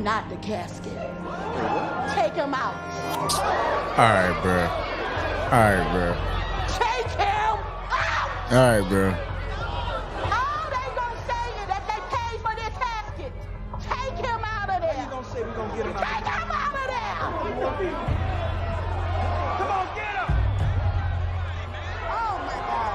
not the casket. Take him out. All right, bro. All right, bro. Take him out. All right, bro. All they gonna say is that they paid for this casket. Take him out of there. What you gonna say? We gonna get him out. Take him out of there. Come on, get him. Oh my God.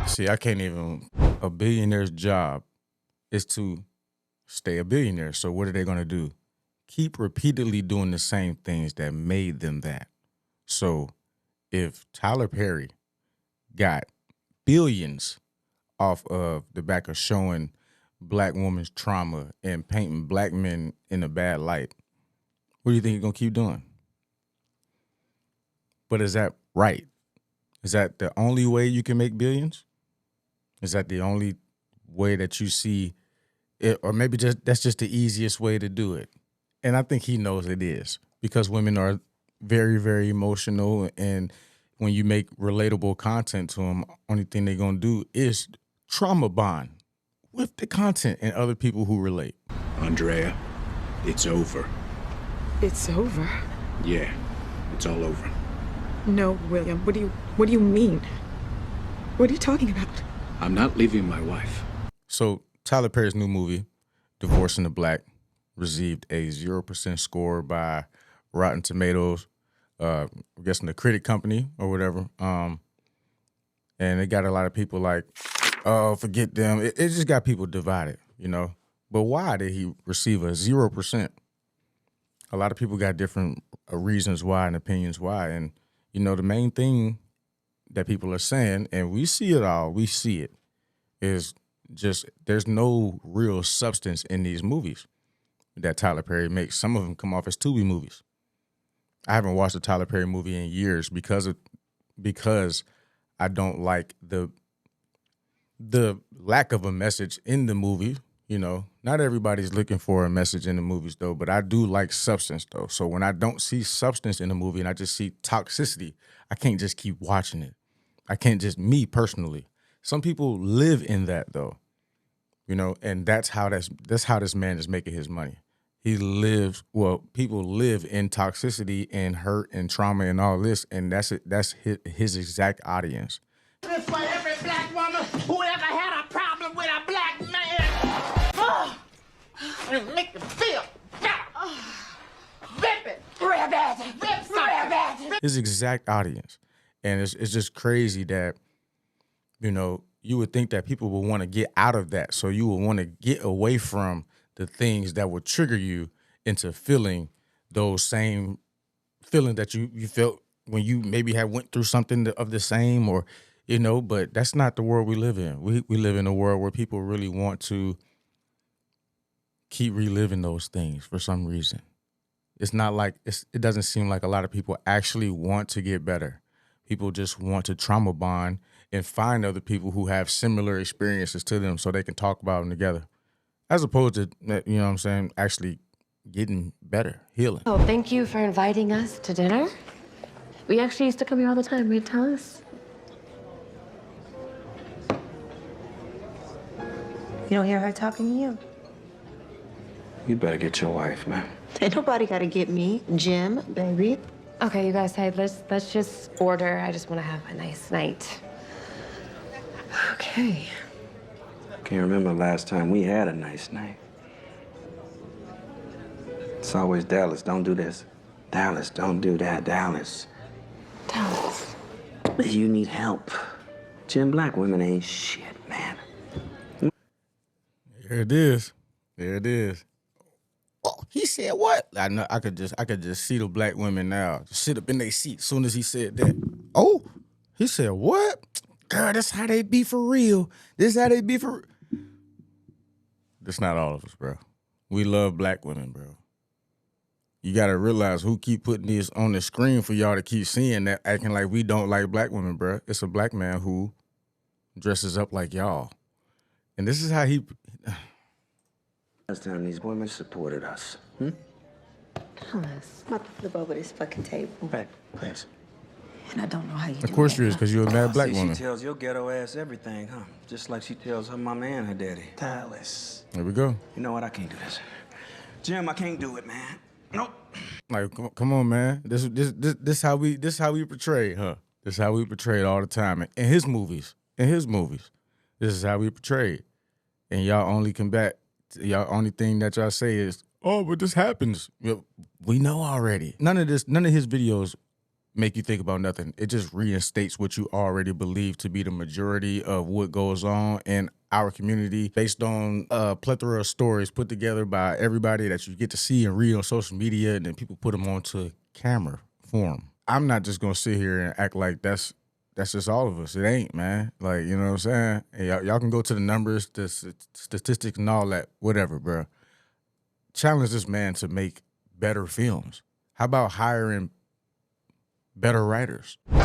See, I can't even. A billionaire's job is to stay a billionaire. So what are they going to do? Keep repeatedly doing the same things that made them that. So if Tyler Perry got billions off of the back of showing black women's trauma and painting black men in a bad light, what do you think he's going to keep doing? But is that right? Is that the only way you can make billions? Is that the only way that you see it? Or maybe that's just the easiest way to do it. And I think he knows it is, because women are very, very emotional. And when you make relatable content to them, only thing they're going to do is trauma bond with the content and other people who relate. Andrea, it's over. It's over? Yeah, it's all over. No, William. What do you mean? What are you talking about? I'm not leaving my wife. So Tyler Perry's new movie, Divorcing the Black, received a 0% score by Rotten Tomatoes, I'm guessing the critic company or whatever. And it got a lot of people like, oh, forget them. It just got people divided, you know. But why did he receive a 0%? A lot of people got different reasons why and opinions why. And, you know, the main thing that people are saying, and we see it all, is just there's no real substance in these movies that Tyler Perry makes. Some of them come off as Tubi movies. I haven't watched a Tyler Perry movie in years because I don't like the lack of a message in the movie. You know, not everybody's looking for a message in the movies though, but I do like substance though. So when I don't see substance in the movie and I just see toxicity, I can't just keep watching it. I can't just, me personally. Some people live in that though, you know, and that's how this man is making his money. People live in toxicity and hurt and trauma and all this, and that's his exact audience. This for every black woman who ever had a problem with a black man. And make them feel better. Rip it. Rip it. His exact audience. And it's just crazy that, you know, you would think that people would want to get out of that. So you would want to get away from the things that would trigger you into feeling those same feeling that you felt when you maybe had went through something of the same, or, you know, but that's not the world we live in. We live in a world where people really want to keep reliving those things for some reason. It's not like, it doesn't seem like a lot of people actually want to get better. People just want to trauma bond and find other people who have similar experiences to them so they can talk about them together. As opposed to, you know what I'm saying, actually getting better, healing. Oh, thank you for inviting us to dinner. We actually used to come here all the time. Will you tell us? You don't hear her talking to you? You better get your wife, man. Ain't nobody gotta get me. Jim, baby. Okay, you guys, hey, let's just order. I just want to have a nice night. Okay. Can't remember the last time we had a nice night. It's always Dallas, don't do this. Dallas, don't do that, Dallas. Dallas. You need help. Jim, black women ain't shit, man. There it is. There it is. Oh, he said what? I know. I could just see the black women now just sit up in their seat as soon as he said that. Oh, he said what? Girl, that's how they be for real. This how they be for. That's not all of us, bro. We love black women, bro. You gotta realize who keep putting this on the screen for y'all to keep seeing that, acting like we don't like black women, bro. It's a black man who dresses up like y'all, and this is how he. Last time these women supported us. Dallas. I'm about to flip over this fucking table. Back, please. And I don't know how you do Of course that, you is, because you're a mad black See, woman. she tells your ghetto ass everything, huh? Just like she tells her mama and her daddy. Dallas. There we go. You know what? I can't do this. Jim, I can't do it, man. Nope. Like, come on, man. This how we portray, huh? This is how we portray it all the time in his movies. In his movies, this is how we portray it. And y'all only combat. Y'all only thing that y'all say is, "Oh, but this happens." We know already. None of his videos make you think about nothing. It just reinstates what you already believe to be the majority of what goes on in our community, based on a plethora of stories put together by everybody that you get to see and read on social media, and then people put them onto camera form. I'm not just gonna sit here and act like that's just all of us. It ain't, man. Like, you know what I'm saying? And y'all can go to the numbers, the statistics and all that, whatever, bro. Challenge this man to make better films. How about hiring better writers? I'm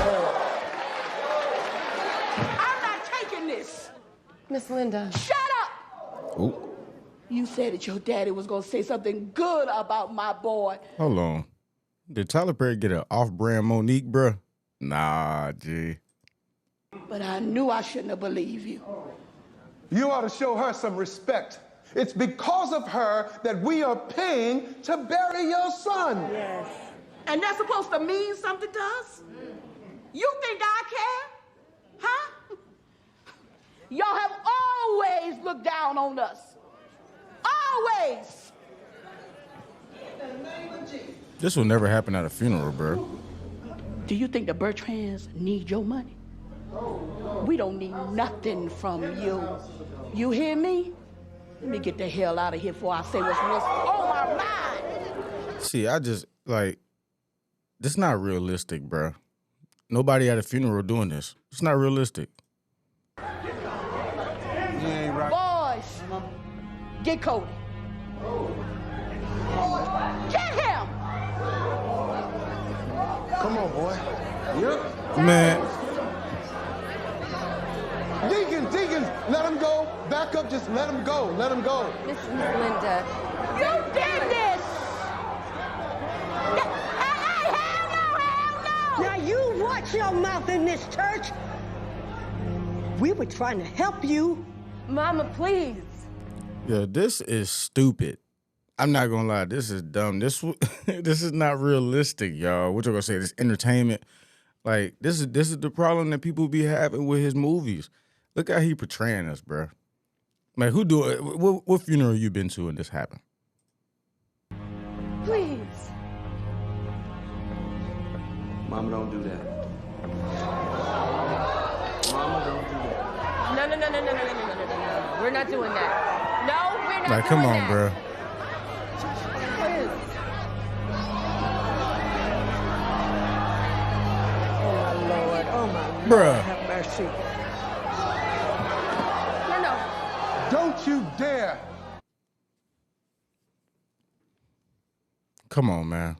not taking this. Miss Linda. Shut up. Ooh, You said that your daddy was gonna say something good about my boy. hold on. Did Tyler Perry get an off-brand Monique, bruh? Nah, G. But I knew I shouldn't have believed you. You ought to show her some respect. It's because of her that we are paying to bury your son. Yes. And that's supposed to mean something to us? You think I care? Huh? Y'all have always looked down on us. Always. This will never happen at a funeral, bro. Do you think the Bertrands need your money? We don't need nothing from you. You hear me? Let me get the hell out of here before I say what's on my mind. See, I just, like, this not realistic, bro. Nobody at a funeral doing this. It's not realistic. Boys, get Cody. Get him! Come on, boy. Yep. Man, Deacons, let him go. Back up, just let him go. Let him go. Miss Linda. You did this! Hey, hell no! Now you watch your mouth in this church. We were trying to help you. Mama, please. yeah, this is stupid. I'm not gonna lie, this is dumb. This is not realistic, y'all. What you gonna say? This entertainment. Like, this is the problem that people be having with his movies. Look how he portraying us, bro. Like, what funeral you been to and this happened? Please. Mama, don't do that. Mama, don't do that. No. We're not doing that. No, we're not Like, doing come on, that. bro. Oh, my Lord. Oh, my Lord. Bruh. Have mercy. No. Don't you dare. Come on, man.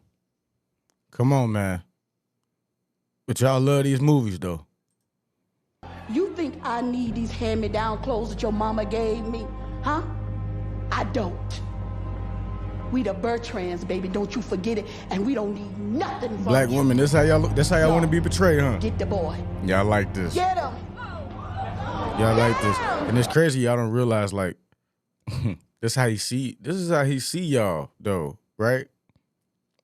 Come on, man. But y'all love these movies, though. You think I need these hand-me-down clothes that your mama gave me? Huh? I don't. We the Bertrands, baby. Don't you forget it. And we don't need nothing from Black you. women, this how y'all look. This how y'all No. want to be portrayed, huh? Get the boy. Y'all like this. Get him. Y'all like this. And it's crazy y'all don't realize, like, this is how he see y'all, though, right?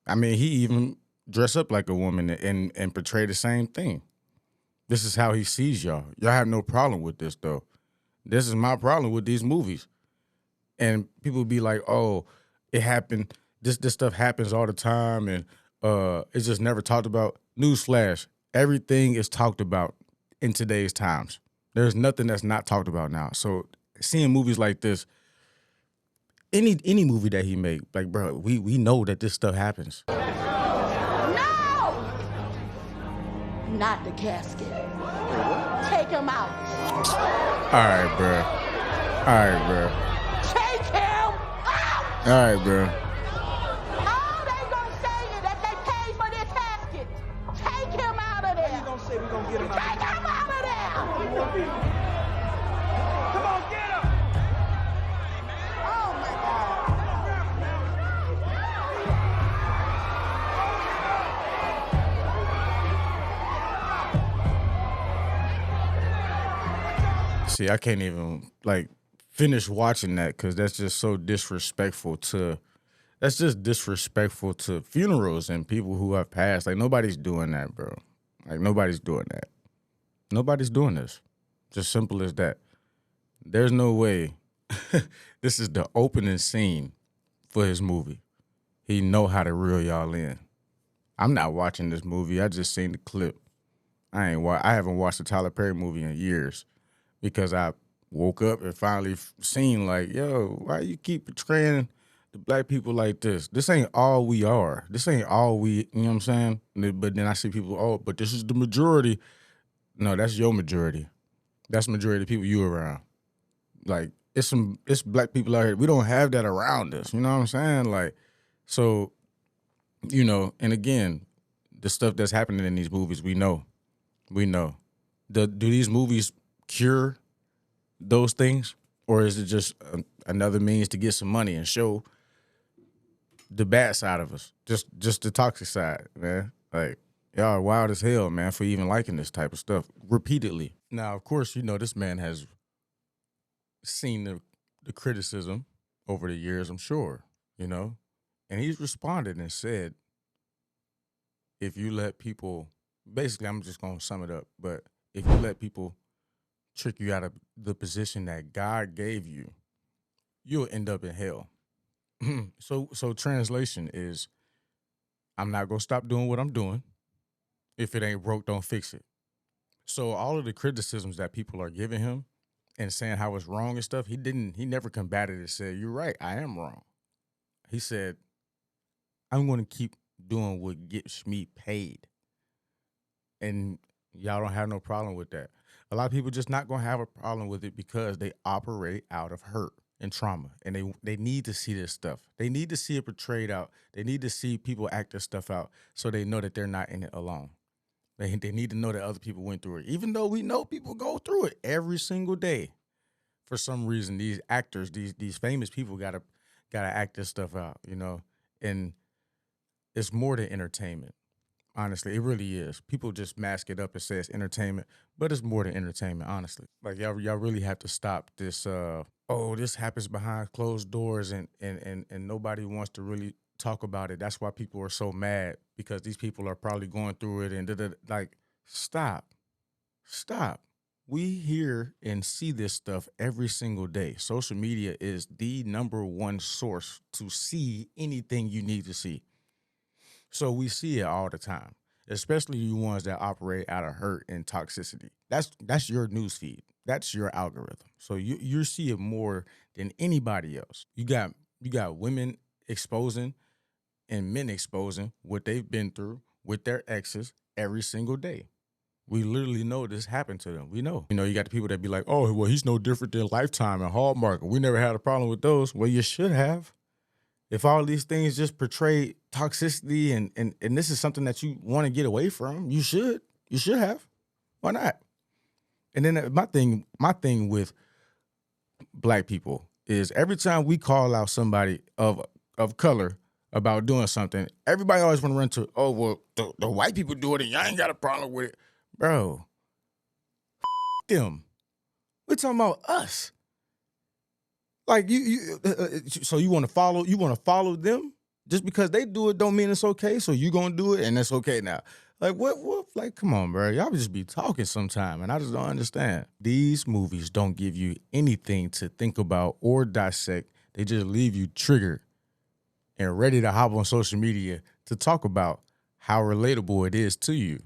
I mean, he even dress up like a woman and portray the same thing. This is how he sees y'all. Y'all have no problem with this, though. This is my problem with these movies. And people be like, oh, it happened. This stuff happens all the time, and it's just never talked about. Newsflash, everything is talked about in today's times. There's nothing that's not talked about now. So seeing movies like this, any movie that he make, like, bro, we know that this stuff happens. No! Not the casket. Take him out. All right, bro. Take him out! All right, bro. All they gonna say is that they paid for this casket. Take him out of there. You gonna say we gonna get him out? Take him out of there. Come on, get him. Oh my God. See, I can't even like finish watching that because that's just so disrespectful to. That's just disrespectful to funerals and people who have passed. Like nobody's doing that, bro. Like nobody's doing that. Nobody's doing this. Just simple as that. There's no way. This is the opening scene for his movie. He know how to reel y'all in. I'm not watching this movie. I just seen the clip. I haven't watched a Tyler Perry movie in years because I woke up and finally seen like, yo, why you keep portraying the black people like this? This ain't all we are. This ain't all we, you know what I'm saying? But then I see people, oh, but this is the majority. No, that's your majority. That's the majority of the people you around. Like, it's black people out here. We don't have that around us. You know what I'm saying? Like, so, you know, and again, the stuff that's happening in these movies, we know. Do these movies cure those things? Or is it just another means to get some money and show the bad side of us? Just the toxic side, man. Like, y'all are wild as hell, man, for even liking this type of stuff repeatedly. Now, of course, you know, this man has seen the criticism over the years, I'm sure, you know, and he's responded and said, if you let people, basically, I'm just going to sum it up, but if you let people trick you out of the position that God gave you, you'll end up in hell. So translation is, I'm not going to stop doing what I'm doing. If it ain't broke, don't fix it. So all of the criticisms that people are giving him and saying how it's wrong and stuff, he never combated it and said, you're right, I am wrong. He said, I'm going to keep doing what gets me paid. And y'all don't have no problem with that. A lot of people just not going to have a problem with it because they operate out of hurt and trauma. And they need to see this stuff. They need to see it portrayed out. They need to see people act this stuff out so they know that they're not in it alone. They need to know that other people went through it, even though we know people go through it every single day. For some reason, these actors, these famous people gotta act this stuff out, you know. And it's more than entertainment. Honestly, it really is. People just mask it up and say it's entertainment, but it's more than entertainment. Honestly, like y'all really have to stop this. This happens behind closed doors, and nobody wants to really talk about it. That's why people are so mad, because these people are probably going through it and like, stop. We hear and see this stuff every single day. Social media is the number one source to see anything you need to see. So we see it all the time, especially you ones that operate out of hurt and toxicity. That's your news feed. That's your algorithm. So you see it more than anybody else. You got women exposing and men exposing what they've been through with their exes every single day. We literally know this happened to them. We know. You know, you got the people that be like, oh, well, he's no different than Lifetime and Hallmark. We never had a problem with those. Well, you should have. If all these things just portray toxicity and this is something that you want to get away from, you should. You should have. Why not? And then my thing with black people is every time we call out somebody of color about doing something, everybody always want to run to, oh, well, the white people do it and y'all ain't got a problem with it. Bro, them. We're talking about us. Like so you want to follow them just because they do it don't mean it's okay. So you gonna do it and it's okay now. Like what? Like come on, bro. Y'all just be talking sometime, and I just don't understand. These movies don't give you anything to think about or dissect. They just leave you triggered and ready to hop on social media to talk about how relatable it is to you,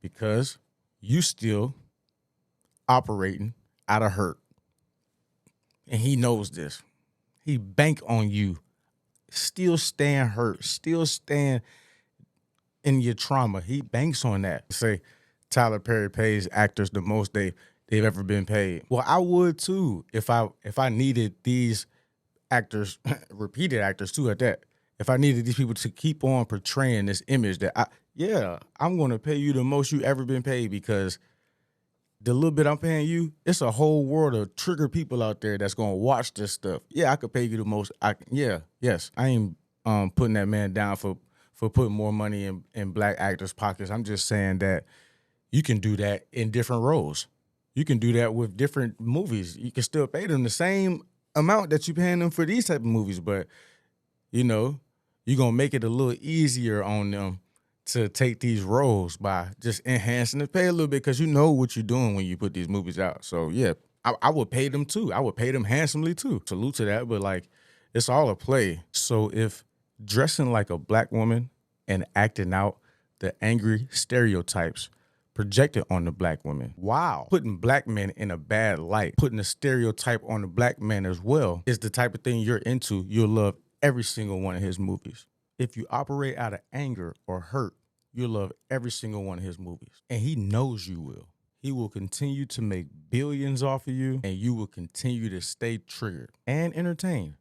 because you still operating out of hurt. And he knows this. He bank on you still staying hurt, still staying in your trauma. He banks on that. Say Tyler Perry pays actors the most they've ever been paid. Well, I would too if I needed these actors, repeated actors too at that. If I needed these people to keep on portraying this image that I'm going to pay you the most you ever been paid, because the little bit I'm paying you, it's a whole world of trigger people out there that's going to watch this stuff. Yeah, I could pay you the most. Yes. I ain't putting that man down for putting more money in black actors' pockets. I'm just saying that you can do that in different roles. You can do that with different movies. You can still pay them the same amount that you're paying them for these type of movies, but you know, you're gonna make it a little easier on them to take these roles by just enhancing the pay a little bit, because you know what you're doing when you put these movies out. So yeah, I would pay them too. I would pay them handsomely too. Salute to that, but like, it's all a play. So if dressing like a black woman and acting out the angry stereotypes projected on the black women, wow, putting black men in a bad light, putting a stereotype on the black man as well, is the type of thing you're into, you'll love every single one of his movies. If you operate out of anger or hurt, you'll love every single one of his movies. And he knows you will. He will continue to make billions off of you, and you will continue to stay triggered and entertained.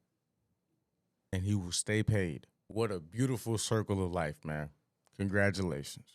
And he will stay paid. What a beautiful circle of life, man. Congratulations.